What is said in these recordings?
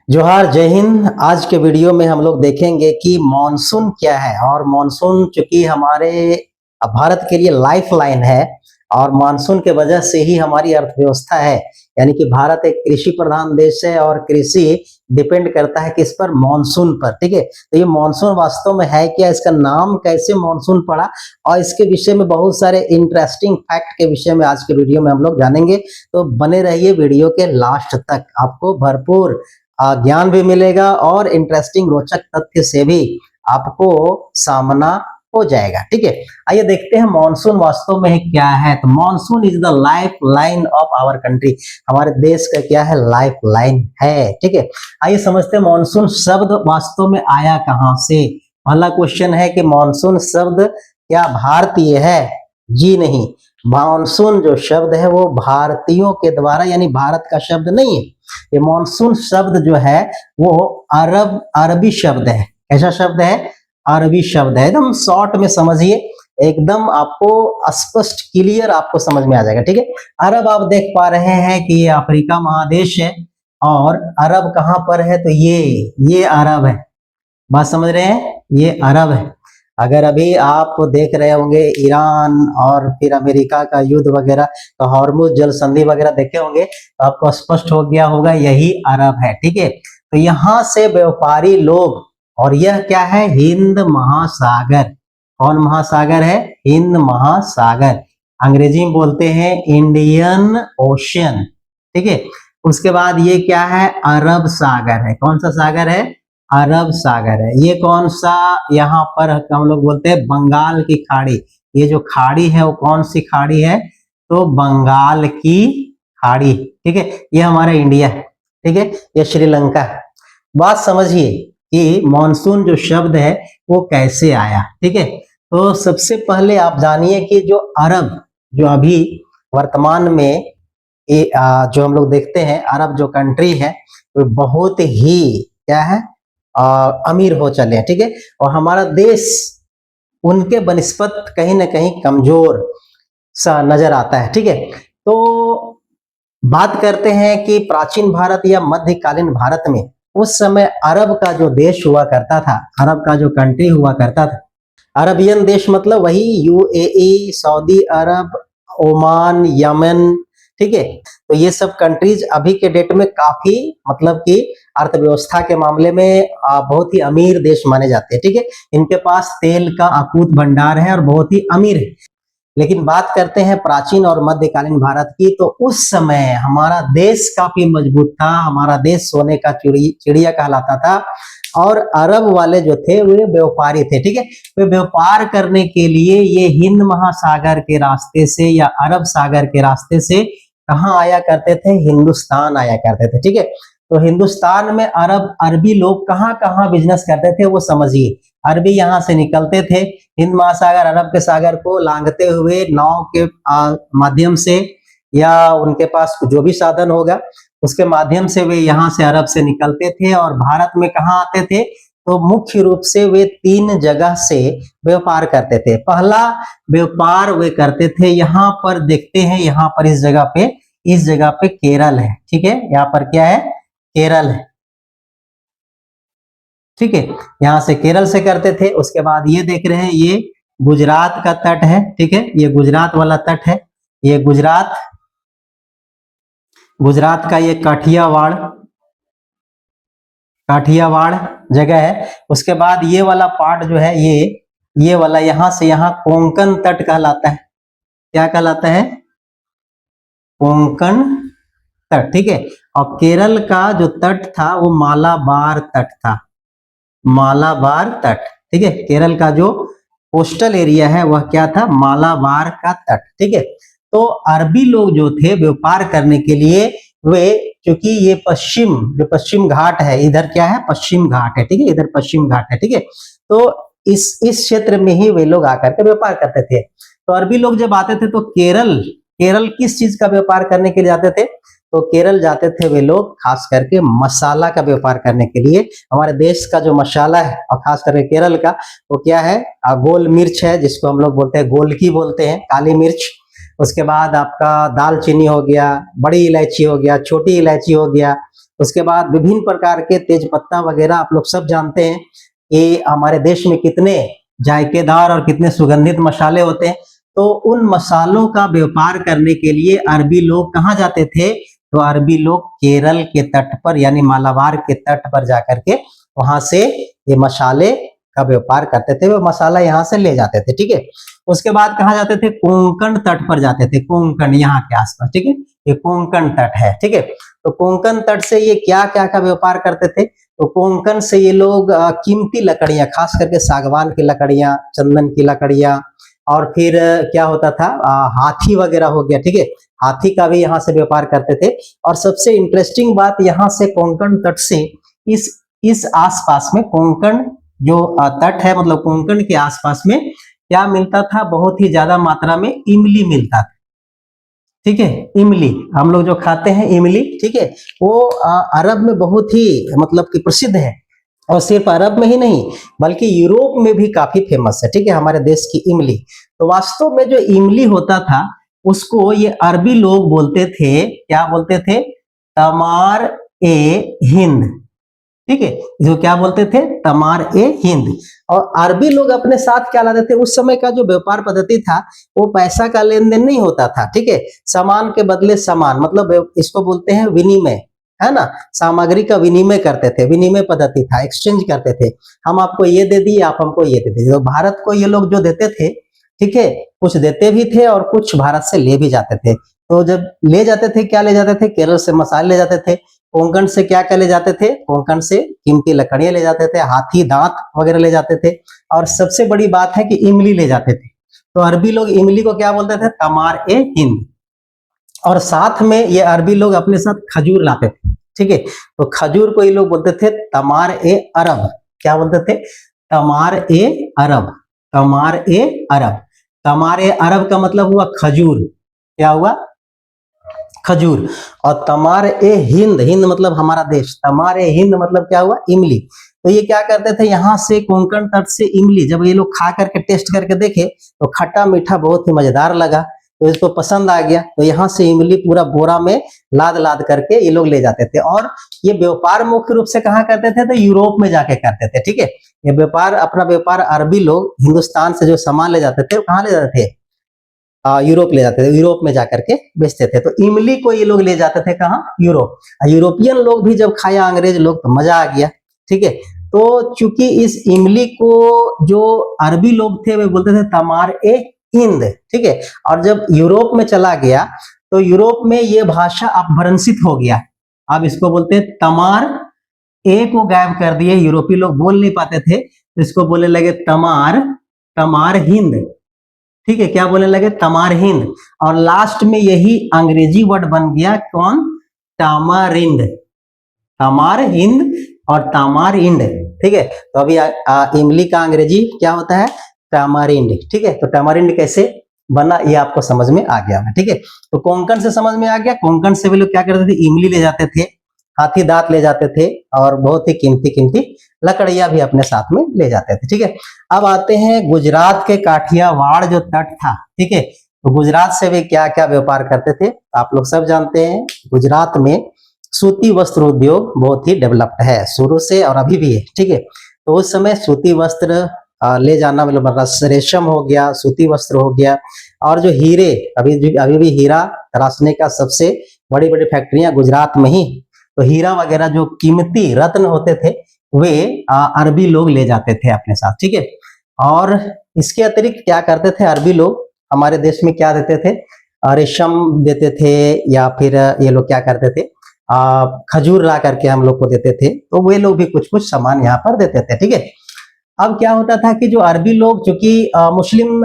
जोहार, जय हिंद। आज के वीडियो में हम लोग देखेंगे कि मॉनसून क्या है और मॉनसून चूंकि हमारे भारत के लिए लाइफ लाइन है और मॉनसून के वजह से ही हमारी अर्थव्यवस्था है। यानी कि भारत एक कृषि प्रधान देश है और कृषि डिपेंड करता है किस पर? मॉनसून पर। ठीक है, तो ये मॉनसून वास्तव में है क्या, इसका नाम कैसे मॉनसून पड़ा और इसके विषय में बहुत सारे इंटरेस्टिंग फैक्ट के विषय में आज के वीडियो में हम लोग जानेंगे। तो बने रहिए वीडियो के लास्ट तक, आपको भरपूर ज्ञान भी मिलेगा और इंटरेस्टिंग रोचक तथ्य से भी आपको सामना हो जाएगा। ठीक है, आइए देखते हैं मॉनसून वास्तव में क्या है। तो monsoon is the life line of our country, हमारे देश का क्या है? लाइफ लाइन है। ठीक है, आइए समझते हैं मॉनसून शब्द वास्तव में आया कहां से। पहला क्वेश्चन है कि मॉनसून शब्द क्या भारतीय है? जी नहीं, मॉनसून जो शब्द है वो भारतीयों के द्वारा यानी भारत का शब्द नहीं है। ये मॉनसून शब्द जो है वो अरबी शब्द है। कैसा शब्द है? अरबी शब्द है। एकदम शॉर्ट में समझिए, एकदम आपको स्पष्ट क्लियर आपको समझ में आ जाएगा। ठीक है, अरब आप देख पा रहे हैं कि ये अफ्रीका महादेश है और अरब कहां पर है? तो ये अरब है। बात समझ रहे हैं? ये अरब है। अगर अभी आप देख रहे होंगे ईरान और फिर अमेरिका का युद्ध वगैरह, तो हॉर्मुज जल संधि वगैरह देखे होंगे तो आपको स्पष्ट हो गया होगा यही अरब है। ठीक है, तो यहाँ से व्यापारी लोग, और यह क्या है? हिंद महासागर। कौन महासागर है? हिंद महासागर। अंग्रेजी में बोलते हैं इंडियन ओशियन। ठीक है, उसके बाद ये क्या है? अरब सागर है। कौन सा सागर है? अरब सागर है। ये कौन सा? यहाँ पर हम लोग बोलते हैं बंगाल की खाड़ी। ये जो खाड़ी है वो कौन सी खाड़ी है? तो बंगाल की खाड़ी। ठीक है, ये हमारा इंडिया है। ठीक है, ये श्रीलंका है। बात समझिए कि मॉनसून जो शब्द है वो कैसे आया। ठीक है, तो सबसे पहले आप जानिए कि जो अरब, जो अभी वर्तमान में जो हम लोग देखते हैं अरब जो कंट्री है वो बहुत ही क्या है? अमीर हो चले हैं। ठीक है, और हमारा देश उनके बनिस्बत कहीं ना कहीं कमजोर सा नजर आता है। ठीक है, तो बात करते हैं कि प्राचीन भारत या मध्यकालीन भारत में उस समय अरब का जो देश हुआ करता था, अरब का जो कंट्री हुआ करता था, अरबियन देश मतलब वही यूएई, सऊदी अरब, ओमान, यमन। ठीक है, तो ये सब कंट्रीज अभी के डेट में काफी मतलब कि अर्थव्यवस्था के मामले में बहुत ही अमीर देश माने जाते हैं। ठीक है, इनके पास तेल का अकूत भंडार है और बहुत ही अमीर है। लेकिन बात करते हैं प्राचीन और मध्यकालीन भारत की, तो उस समय हमारा देश काफी मजबूत था। हमारा देश सोने का चिड़िया कहलाता था और अरब वाले जो थे वे व्यापारी थे। ठीक है, वे व्यापार करने के लिए ये हिंद महासागर के रास्ते से या अरब सागर के रास्ते से कहाँ आया करते थे? हिंदुस्तान आया करते थे। ठीक है, तो हिंदुस्तान में अरबी लोग कहाँ कहाँ बिजनेस करते थे वो समझिए। अरबी यहाँ से निकलते थे हिंद महासागर अरब के सागर को लांघते हुए नाव के माध्यम से या उनके पास जो भी साधन होगा उसके माध्यम से वे यहाँ से अरब से निकलते थे और भारत में कहाँ आते थे? तो मुख्य रूप से वे 3 जगह से व्यापार करते थे। पहला व्यापार वे करते थे, यहाँ पर देखते हैं, यहाँ पर इस जगह पे केरल है। ठीक है, यहाँ पर क्या है? केरल है। ठीक है, यहाँ से केरल से करते थे। उसके बाद ये देख रहे हैं ये गुजरात का तट है। ठीक है, ये गुजरात वाला तट है। ये गुजरात का ये काठियावाड़ जगह है। उसके बाद ये वाला पार्ट जो है ये वाला यहाँ से यहाँ कोंकण तट कहलाता है। क्या कहलाता है? कोंकण तट। ठीक है, और केरल का जो तट था वो मालाबार तट था। मालाबार तट। ठीक है, केरल का जो कोस्टल एरिया है वह क्या था? मालाबार का तट। ठीक है, तो अरबी लोग जो थे व्यापार करने के लिए वे, क्योंकि ये जो पश्चिम घाट है, इधर क्या है? पश्चिम घाट है। ठीक है, इधर पश्चिम घाट है। ठीक है, तो इस क्षेत्र में ही वे लोग आकर के व्यापार करते थे। तो अरबी लोग जब आते थे तो केरल किस चीज का व्यापार करने के लिए जाते थे? तो केरल जाते थे वे लोग खास करके मसाला का व्यापार करने के लिए। हमारे देश का जो मसाला है और खास करके केरल का वो क्या है? गोल मिर्च है, जिसको हम लोग बोलते हैं गोलकी बोलते हैं, काली मिर्च। उसके बाद आपका दालचीनी हो गया, बड़ी इलायची हो गया, छोटी इलायची हो गया, उसके बाद विभिन्न प्रकार के तेज पत्ता वगैरह आप लोग सब जानते हैं कि हमारे देश में कितने जायकेदार और कितने सुगंधित मसाले होते हैं। तो उन मसालों का व्यापार करने के लिए अरबी लोग कहाँ जाते थे? तो अरबी लोग केरल के तट पर यानी मालाबार के तट पर जाकर के वहां से ये मसाले का व्यापार करते थे, वो मसाला यहाँ से ले जाते थे। ठीक है, उसके बाद कहाँ जाते थे? कोंकण तट पर जाते थे, कोंकण यहाँ के आसपास। ठीक है, ये कोंकण तट है। ठीक है, तो कोंकण तट से ये क्या क्या का व्यापार करते थे? तो कोंकण से ये लोग कीमती लकड़ियां, खास करके सागवान की लकड़ियां, चंदन की लकड़ियां, और फिर क्या होता था, हाथी वगैरह हो गया। ठीक है, हाथी का भी यहाँ से व्यापार करते थे। और सबसे इंटरेस्टिंग बात, यहाँ से कोंकण तट से इस आसपास में, कोंकण जो तट है मतलब कोंकण के आसपास में क्या मिलता था? बहुत ही ज्यादा मात्रा में इमली मिलता था। ठीक है, इमली हम लोग जो खाते हैं इमली, ठीक है, वो अरब में बहुत ही मतलब कि प्रसिद्ध है। और सिर्फ अरब में ही नहीं बल्कि यूरोप में भी काफी फेमस है। ठीक है, हमारे देश की इमली। तो वास्तव में जो इमली होता था उसको ये अरबी लोग बोलते थे, क्या बोलते थे? तमार ए हिंद। ठीक है, जो क्या बोलते थे? तमार ए हिंद। और अरबी लोग अपने साथ क्या लाते थे? उस समय का जो व्यापार पद्धति था वो पैसा का लेन देन नहीं होता था। ठीक है, सामान के बदले सामान, मतलब इसको बोलते हैं विनिमय, है ना, सामग्री का विनिमय करते थे, विनिमय पद्धति था, एक्सचेंज करते थे। हम आपको ये दे दिए, आप हमको ये दे दिए। तो भारत को ये लोग जो देते थे, ठीक है, कुछ देते भी थे और कुछ भारत से ले भी जाते थे। तो जब ले जाते थे, क्या ले जाते थे? केरल से मसाले ले जाते थे। कोंकण से क्या क्या ले जाते थे? कोंकण से कीमती लकड़ियां ले जाते थे, हाथी दांत वगैरह ले जाते थे। और सबसे बड़ी बात है कि इमली ले जाते थे। तो अरबी लोग इमली को क्या बोलते थे? तमार ए हिंद। और साथ में ये अरबी लोग अपने साथ खजूर लाते थे। ठीक है, तो खजूर को ये लोग बोलते थे तमार ए अरब। क्या बोलते थे? तमार ए अरब, तमार ए अरब। तमार ए अरब का मतलब हुआ खजूर। क्या हुआ? खजूर। और तमार ए हिंद, हिंद मतलब हमारा देश, तमार ए हिंद मतलब क्या हुआ? इमली। तो ये क्या करते थे? यहाँ से कोंकण तट से इमली जब ये लोग खा करके टेस्ट करके देखे तो खट्टा मीठा बहुत ही मजेदार लगा, तो इसको पसंद आ गया। तो यहाँ से इमली पूरा बोरा में लाद लाद करके ये लोग ले जाते थे। और ये व्यापार मुख्य रूप से कहाँ करते थे? तो यूरोप में जाके करते थे। ठीक है, ये व्यापार, अपना व्यापार अरबी लोग हिंदुस्तान से जो सामान ले जाते थे वो कहाँ ले जाते थे? यूरोप ले जाते थे, यूरोप में जाकर के बेचते थे। तो इमली को ये लोग ले जाते थे कहाँ? यूरोप। यूरोपियन लोग भी जब खाया, अंग्रेज लोग, तो मजा आ गया। ठीक है, तो चूंकि इस इमली को जो अरबी लोग थे वे बोलते थे तमार ए हिंद। ठीक है, और जब यूरोप में चला गया तो यूरोप में ये भाषा अपभ्रंशित हो गया। अब इसको बोलते हैं तमार ए को गायब कर दिए, यूरोपीय लोग बोल नहीं पाते थे तो इसको बोलने लगे तमार, तमार हिंद। ठीक है, क्या बोलने लगे? तमार हिंद। और लास्ट में यही अंग्रेजी वर्ड बन गया, कौन? टामारिंड। तमार हिंद और तामारिंड। ठीक है, तो अभी इमली का अंग्रेजी क्या होता है? टामारिंड। ठीक है, तो टामारिंड कैसे बना ये आपको समझ में आ गया। ठीक है, तो कोंकण से समझ में आ गया। कोंकण से वे लोग क्या करते थे? इमली ले जाते थे, हाथी दांत ले जाते थे, और बहुत ही कीमती कीमती लकड़ियां भी अपने साथ में ले जाते थे। ठीक है, अब आते हैं गुजरात के काठियावाड़ जो तट था। ठीक है, तो गुजरात से वे क्या क्या व्यापार करते थे आप लोग सब जानते हैं। गुजरात में सूती वस्त्र उद्योग बहुत ही डेवलप्ड है शुरू से और अभी भी है। ठीक है, तो उस समय सूती वस्त्र ले जाना, मतलब रेशम हो गया, सूती वस्त्र हो गया, और जो हीरे, अभी भी हीरा तराशने का सबसे बड़ी बड़ी फैक्ट्रियां गुजरात में ही। तो हीरा वगैरह जो कीमती रत्न होते थे वे अरबी लोग ले जाते थे अपने साथ। ठीक है, और इसके अतिरिक्त क्या करते थे अरबी लोग? हमारे देश में क्या देते थे? रेशम देते थे, या फिर ये लोग क्या करते थे? खजूर ला करके हम लोग को देते थे। तो वे लोग भी कुछ कुछ सामान यहाँ पर देते थे। ठीक है, अब क्या होता था कि जो अरबी लोग चूंकि मुस्लिम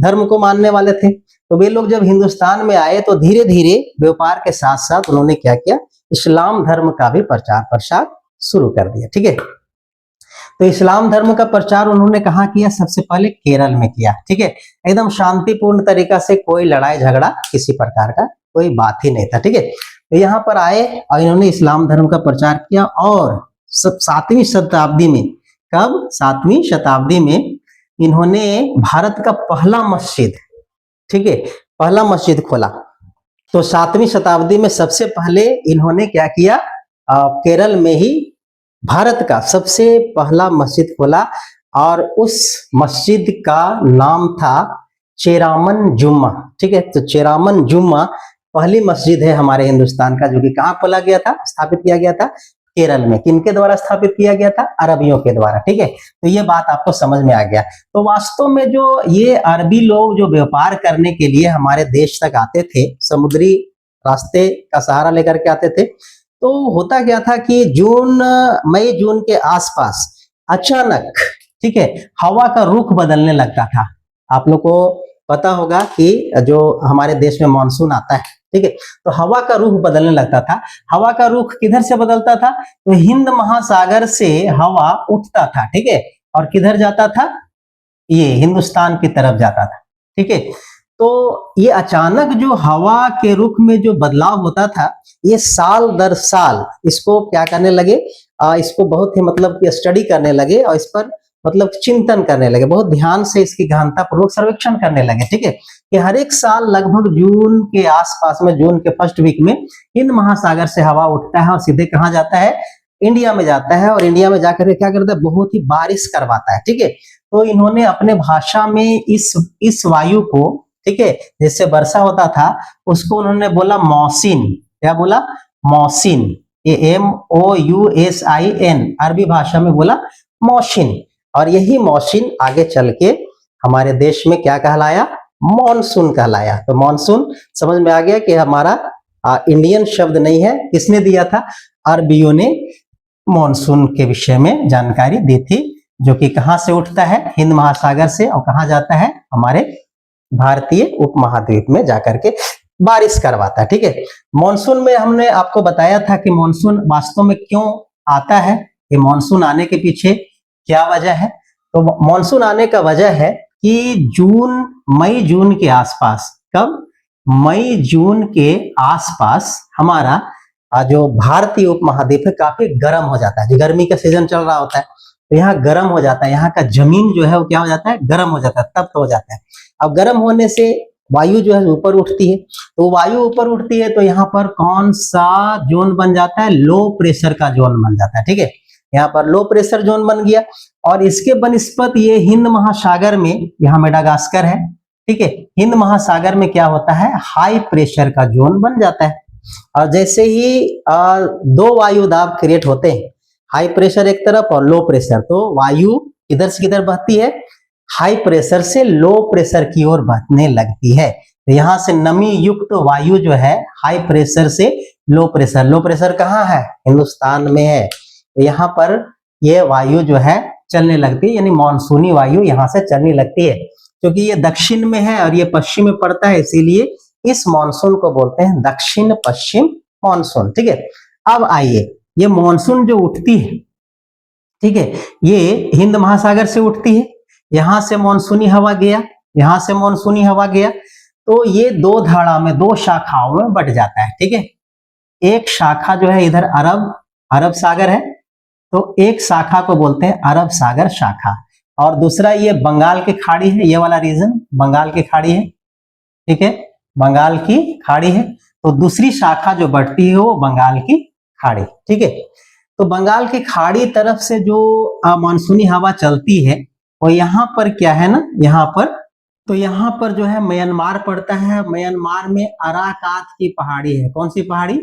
धर्म को मानने वाले थे, तो वे लोग जब हिंदुस्तान में आए तो धीरे धीरे व्यापार के साथ साथ उन्होंने क्या किया? इस्लाम धर्म का भी प्रचार प्रसार शुरू कर दिया। ठीक है, तो इस्लाम धर्म का प्रचार उन्होंने कहाँ किया? सबसे पहले केरल में किया। ठीक है, एकदम शांतिपूर्ण तरीका से, कोई लड़ाई झगड़ा किसी प्रकार का कोई बात ही नहीं था। ठीक है, तो यहाँ पर आए और इन्होंने इस्लाम धर्म का प्रचार किया। और 7वीं शताब्दी में, कब? 7वीं शताब्दी में इन्होंने भारत का पहला मस्जिद, ठीक है, पहला मस्जिद खोला। तो 7वीं शताब्दी में सबसे पहले इन्होंने क्या किया? केरल में ही भारत का सबसे पहला मस्जिद खोला और उस मस्जिद का नाम था चेरामन जुम्मा। ठीक है, तो चेरामन जुम्मा पहली मस्जिद है हमारे हिंदुस्तान का जो कि कहाँ खोला गया था, स्थापित किया गया था, केरल में। किनके द्वारा स्थापित किया गया था? अरबियों के द्वारा। ठीक है, तो ये बात आपको समझ में आ गया। तो वास्तव में जो ये अरबी लोग जो व्यापार करने के लिए हमारे देश तक आते थे, समुद्री रास्ते का सहारा लेकर के आते थे, तो होता क्या था कि मई जून के आसपास अचानक, ठीक है, हवा का रुख बदलने लगता था। आप लोग को पता होगा कि जो हमारे देश में मानसून आता है, ठीक है, तो हवा का रुख बदलने लगता था। हवा का रुख किधर से बदलता था? तो हिंद महासागर से हवा उठता था, ठीक है, और किधर जाता था? ये हिंदुस्तान की तरफ जाता था। ठीक है, तो ये अचानक जो हवा के रुख में जो बदलाव होता था, ये साल दर साल इसको क्या करने लगे, इसको बहुत ही मतलब कि स्टडी करने लगे और इस पर मतलब चिंतन करने लगे, बहुत ध्यान से इसकी गहनता पूर्वक सर्वेक्षण करने लगे। ठीक है, कि हर एक साल लगभग जून के आसपास में, जून के फर्स्ट वीक में हिंद महासागर से हवा उठता है और सीधे कहाँ जाता है? इंडिया में जाता है, और इंडिया में जाकर के क्या करता है? बहुत ही बारिश करवाता है। ठीक है, तो इन्होंने अपने भाषा में इस वायु को, ठीक है, जिससे वर्षा होता था, उसको उन्होंने बोला मौसिन। क्या बोला? मौसिन। ये MOUSIN, अरबी भाषा में बोला मौसिन। और यही मौसिन आगे चल के हमारे देश में क्या कहलाया? मॉनसून कहलाया। तो मॉनसून समझ में आ गया कि हमारा इंडियन शब्द नहीं है, किसने दिया था? अरबियों ने मॉनसून के विषय में जानकारी दी थी, जो कि कहां से उठता है? हिंद महासागर से, और कहां जाता है? हमारे भारतीय उपमहाद्वीप में जाकर के बारिश करवाता है। ठीक है, मॉनसून में हमने आपको बताया था कि मॉनसून वास्तव में क्यों आता है, ये मॉनसून आने के पीछे क्या वजह है। तो मॉनसून आने का वजह है कि मई जून के आसपास, कब? मई जून के आसपास हमारा जो भारतीय उपमहाद्वीप है काफी गर्म हो जाता है। जो गर्मी का सीजन चल रहा होता है, तो यहाँ गर्म हो जाता है, यहाँ का जमीन जो है वो क्या हो जाता है? गर्म हो जाता है, तप्त हो जाता है। अब गर्म होने से वायु जो है ऊपर उठती है, तो वायु ऊपर उठती है तो यहाँ पर कौन सा जोन बन जाता है? लो प्रेशर का जोन बन जाता है। ठीक है, यहाँ पर लो प्रेशर जोन बन गया, और इसके बनिस्पत ये हिंद महासागर में, यहाँ मेडागास्कर है, ठीक है, हिंद महासागर में क्या होता है? हाई प्रेशर का जोन बन जाता है। और जैसे ही दो वायु दाब क्रिएट होते हैं, हाई प्रेशर एक तरफ और लो प्रेशर, तो वायु इधर से किधर बहती है? हाई प्रेशर से लो प्रेशर की ओर बहने लगती है। तो यहाँ से नमी युक्त वायु जो है हाई प्रेशर से लो प्रेशर, लो प्रेशर कहाँ है? हिंदुस्तान में है। तो यहाँ पर ये वायु जो है चलने लगती है, यानी मानसूनी वायु यहाँ से चलने लगती है। क्योंकि ये दक्षिण में है और ये पश्चिम में पड़ता है, इसीलिए इस मानसून को बोलते हैं दक्षिण पश्चिम मानसून। ठीक है, अब आइए, ये मानसून जो उठती है, ठीक है, ये हिंद महासागर से उठती है, यहां से मानसूनी हवा गया, यहां से मानसूनी हवा गया, तो ये दो धारा में, दो शाखाओं में बट जाता है। ठीक है, एक शाखा जो है इधर अरब सागर है, तो एक शाखा को बोलते हैं अरब सागर शाखा, और दूसरा ये बंगाल की खाड़ी है, ये वाला रीजन बंगाल की खाड़ी है। ठीक है, बंगाल की खाड़ी है, तो दूसरी शाखा जो बढ़ती है वो बंगाल की खाड़ी। ठीक है, तो बंगाल की खाड़ी तरफ से जो मानसूनी हवा चलती है, और यहाँ पर क्या है ना, यहाँ पर, तो यहाँ पर जो है म्यांमार पड़ता है। म्यांमार में अराकात की पहाड़ी है। कौन सी पहाड़ी?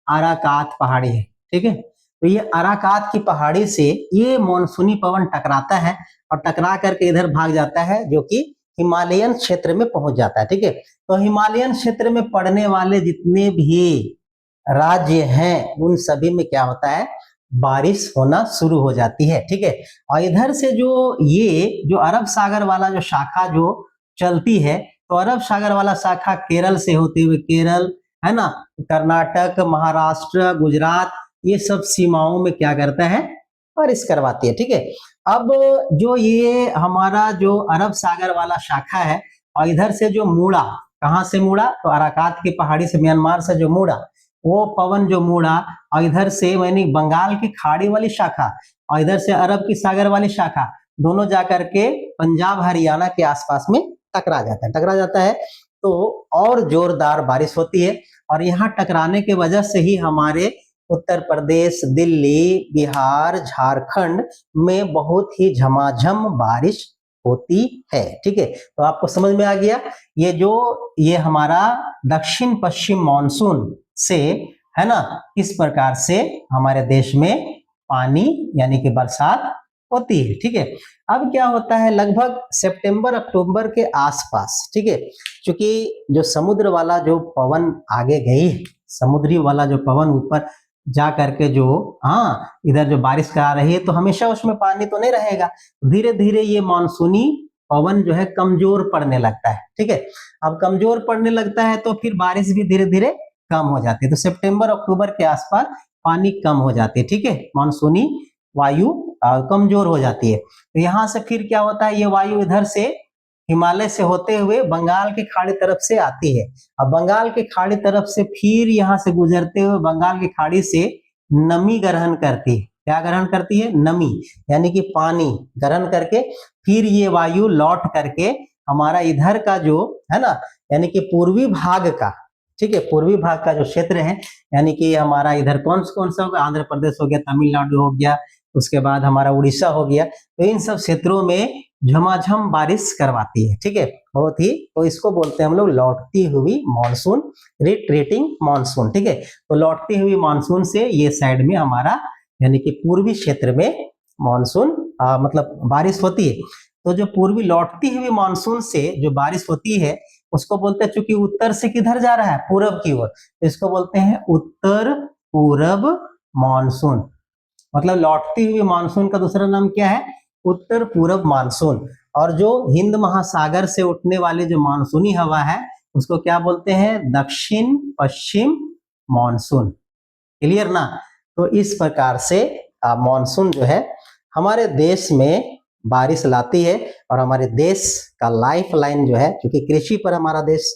अराकात पहाड़ी है। ठीक है, तो ये अराकात की पहाड़ी से ये मानसूनी पवन टकराता है, और टकरा करके इधर भाग जाता है, जो कि हिमालयन क्षेत्र में पहुंच जाता है। ठीक है, तो हिमालयन क्षेत्र में पड़ने वाले जितने भी राज्य हैं, उन सभी में क्या होता है? बारिश होना शुरू हो जाती है। ठीक है, और इधर से ये जो अरब सागर वाला जो शाखा जो चलती है, तो अरब सागर वाला शाखा केरल से होते हुए, केरल है ना, कर्नाटक, महाराष्ट्र, गुजरात, ये सब सीमाओं में क्या करता है? बारिश करवाती है। ठीक है, अब जो ये हमारा जो अरब सागर वाला शाखा है, और इधर से जो मुड़ा, कहां से मुड़ा? तो अराकात की पहाड़ी से, म्यांमार से जो मुड़ा, वो पवन जो मुड़ा, और इधर से यानी बंगाल की खाड़ी वाली शाखा, और इधर से अरब की सागर वाली शाखा, दोनों जाकर के पंजाब हरियाणा के आसपास में टकरा जाता है, तो और जोरदार बारिश होती है। और यहाँ टकराने के वजह से ही हमारे उत्तर प्रदेश, दिल्ली, बिहार, झारखंड में बहुत ही झमाझम बारिश होती है। ठीक है, तो आपको समझ में आ गया ये हमारा दक्षिण पश्चिम मानसून से है ना, किस प्रकार से हमारे देश में पानी यानी कि बरसात होती है। ठीक है, अब क्या होता है, लगभग सितंबर अक्टूबर के आसपास, ठीक है, क्योंकि जो समुद्र वाला जो पवन आगे गई, समुद्री वाला जो पवन ऊपर जा करके जो इधर जो बारिश करा रही है, तो हमेशा उसमें पानी तो नहीं रहेगा, धीरे धीरे ये मानसूनी पवन जो है कमजोर पड़ने लगता है। ठीक है, अब कमजोर पड़ने लगता है तो फिर बारिश भी धीरे धीरे कम हो जाती है, तो सितंबर अक्टूबर के आसपास पानी कम हो जाती है। ठीक है, मानसूनी वायु कमजोर हो जाती है, तो यहाँ से फिर क्या होता है, ये वायु इधर से हिमालय से होते हुए बंगाल की खाड़ी तरफ से आती है। अब बंगाल की खाड़ी तरफ से फिर यहाँ से गुजरते हुए बंगाल की खाड़ी से नमी ग्रहण करती है। क्या ग्रहण करती है? नमी, यानी कि पानी ग्रहण करके फिर ये वायु लौट करके हमारा इधर का जो है ना, यानी कि पूर्वी भाग का, ठीक है, पूर्वी भाग का जो क्षेत्र है, यानी कि हमारा इधर कौन सा होगा, आंध्र प्रदेश हो गया, तमिलनाडु हो गया, उसके बाद हमारा उड़ीसा हो गया, तो इन सब क्षेत्रों में झमाझम बारिश करवाती है। ठीक है, बहुत ही, तो इसको बोलते हैं हम लोग लौटती हुई मानसून, रिट्रीटिंग मानसून। ठीक है, तो लौटती हुई मानसून से ये साइड में हमारा यानी कि पूर्वी क्षेत्र में मानसून मतलब बारिश होती है। तो जो पूर्वी लौटती हुई मानसून से जो बारिश होती है उसको बोलते हैं, चूंकि उत्तर से किधर जा रहा है, पूरब की ओर, तो इसको बोलते हैं उत्तर पूरब मानसून। मतलब लौटती हुई मानसून का दूसरा नाम क्या है? उत्तर पूरब मानसून। और जो हिंद महासागर से उठने वाली जो मानसूनी हवा है उसको क्या बोलते हैं? दक्षिण पश्चिम मानसून। क्लियर ना? तो इस प्रकार से मानसून जो है हमारे देश में बारिश लाती है, और हमारे देश का लाइफ लाइन जो है, क्योंकि कृषि पर हमारा देश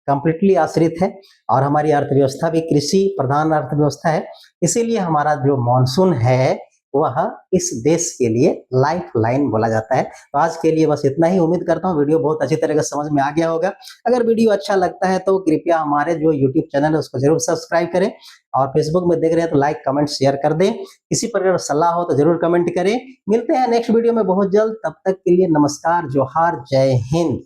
कंप्लीटली आश्रित है और हमारी अर्थव्यवस्था भी कृषि प्रधान अर्थव्यवस्था है, इसीलिए हमारा जो मानसून है वह इस देश के लिए लाइफ लाइन बोला जाता है। तो आज के लिए बस इतना ही। उम्मीद करता हूँ वीडियो बहुत अच्छी तरह से समझ में आ गया होगा। अगर वीडियो अच्छा लगता है तो कृपया हमारे जो यूट्यूब चैनल है उसको जरूर सब्सक्राइब करें, और फेसबुक में देख रहे हैं तो लाइक कमेंट शेयर कर दें। किसी प्रकार सलाह हो तो जरूर कमेंट करें। मिलते हैं नेक्स्ट वीडियो में बहुत जल्द, तब तक के लिए नमस्कार, जोहार, जय हिंद।